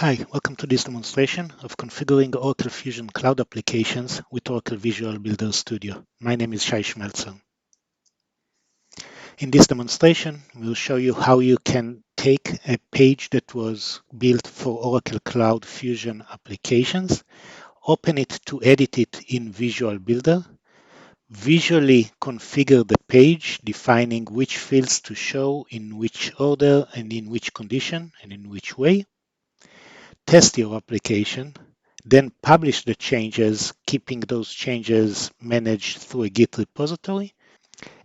Hi, welcome to this demonstration of configuring Oracle Fusion Cloud applications with Oracle Visual Builder Studio. My name is Hcm. In this demonstration, we'll show you how you can take a page that was built for Oracle Cloud Fusion applications, open it to edit it in Visual Builder, visually configure the page, defining which fields to show, in which order, and in which condition, and in which way, test your application, then publish the changes, keeping those changes managed through a Git repository,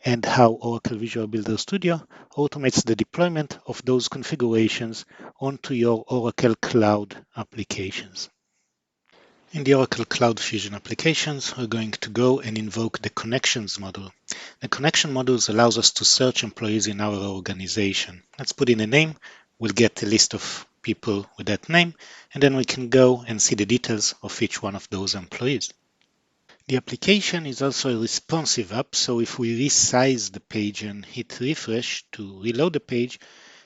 and how Oracle Visual Builder Studio automates the deployment of those configurations onto your Oracle Cloud applications. In the Oracle Cloud Fusion applications, we're going to go and invoke the connections module. The connection modules allows us to search employees in our organization. Let's put in a name. We'll get a list of people with that name, and then we can go and see the details of each one of those employees. The application is also a responsive app, so if we resize the page and hit refresh to reload the page,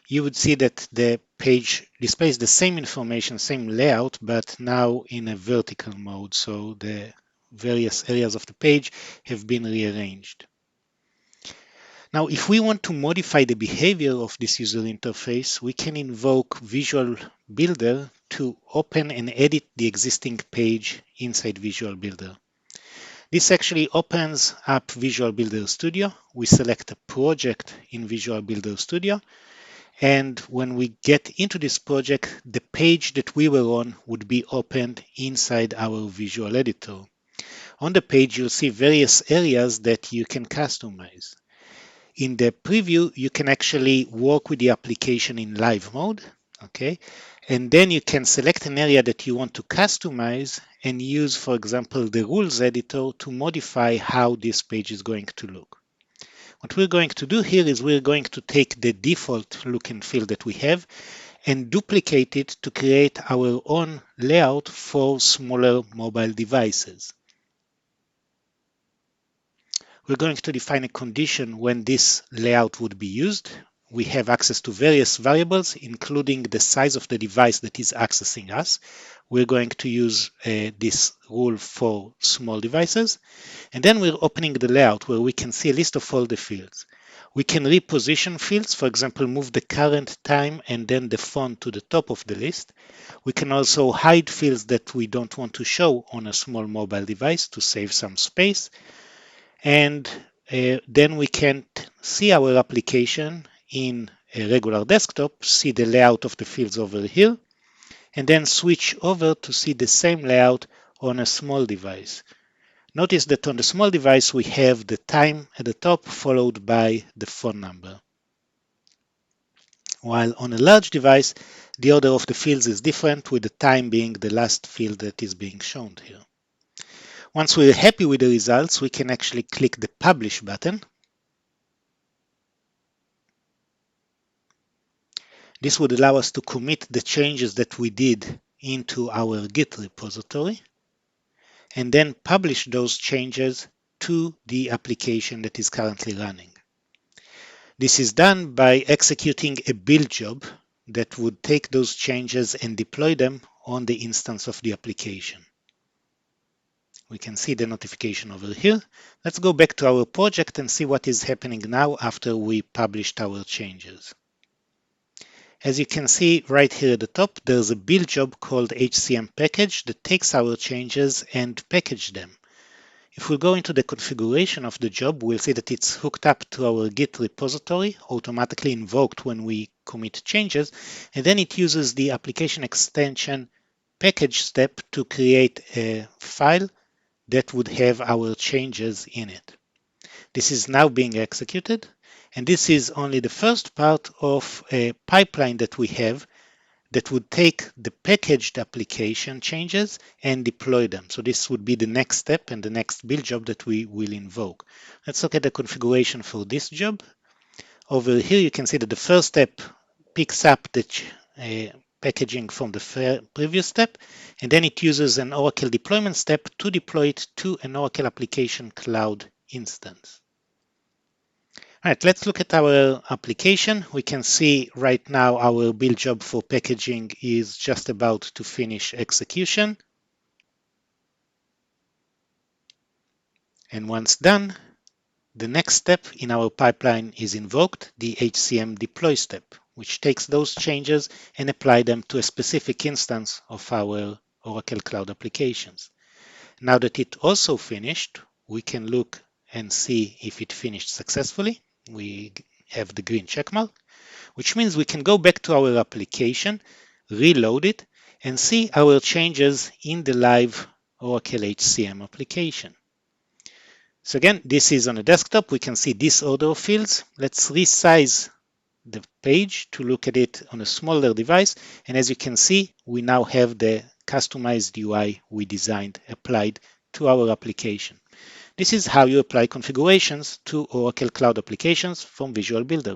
you would see that the page displays the same information, same layout, but now in a vertical mode. So the various areas of the page have been rearranged. Now, if we want to modify the behavior of this user interface, we can invoke Visual Builder to open and edit the existing page inside Visual Builder. This actually opens up Visual Builder Studio. We select a project in Visual Builder Studio. And when we get into this project, the page that we were on would be opened inside our visual editor. On the page, you'll see various areas that you can customize. In the preview, you can actually work with the application in live mode, okay? And then you can select an area that you want to customize and use, for example, the rules editor to modify how this page is going to look. What we're going to do here is we're going to take the default look and feel that we have and duplicate it to create our own layout for smaller mobile devices. We're going to define a condition when this layout would be used. We have access to various variables, including the size of the device that is accessing us. We're going to use this rule for small devices. And then we're opening the layout where we can see a list of all the fields. We can reposition fields, for example, move the current time and then the font to the top of the list. We can also hide fields that we don't want to show on a small mobile device to save some space. And then we can see our application in a regular desktop, see the layout of the fields over here, and then switch over to see the same layout on a small device. Notice that on the small device, we have the time at the top followed by the phone number. While on a large device, the order of the fields is different, with the time being the last field that is being shown here. Once we're happy with the results, we can actually click the Publish button. This would allow us to commit the changes that we did into our Git repository and then publish those changes to the application that is currently running. This is done by executing a build job that would take those changes and deploy them on the instance of the application. We can see the notification over here. Let's go back to our project and see what is happening now after we published our changes. As you can see right here at the top, there's a build job called HCM package that takes our changes and package them. If we go into the configuration of the job, we'll see that it's hooked up to our Git repository, automatically invoked when we commit changes, and then it uses the application extension package step to create a file that would have our changes in it. This is now being executed, and this is only the first part of a pipeline that we have that would take the packaged application changes and deploy them. So this would be the next step and the next build job that we will invoke. Let's look at the configuration for this job. Over here, you can see that the first step picks up the packaging from the previous step, and then it uses an Oracle deployment step to deploy it to an Oracle Application Cloud instance. All right, let's look at our application. We can see right now our build job for packaging is just about to finish execution. And once done, the next step in our pipeline is invoked, the Hcm Deploy step, which takes those changes and apply them to a specific instance of our Oracle Cloud applications. Now that it also finished, we can look and see if it finished successfully. We have the green check mark, which means we can go back to our application, reload it, and see our changes in the live Oracle HCM application. So again, this is on a desktop. We can see this order of fields. Let's resize the page to look at it on a smaller device. And as you can see, we now have the customized UI we designed applied to our application. This is how you apply configurations to Oracle Cloud applications from Visual Builder.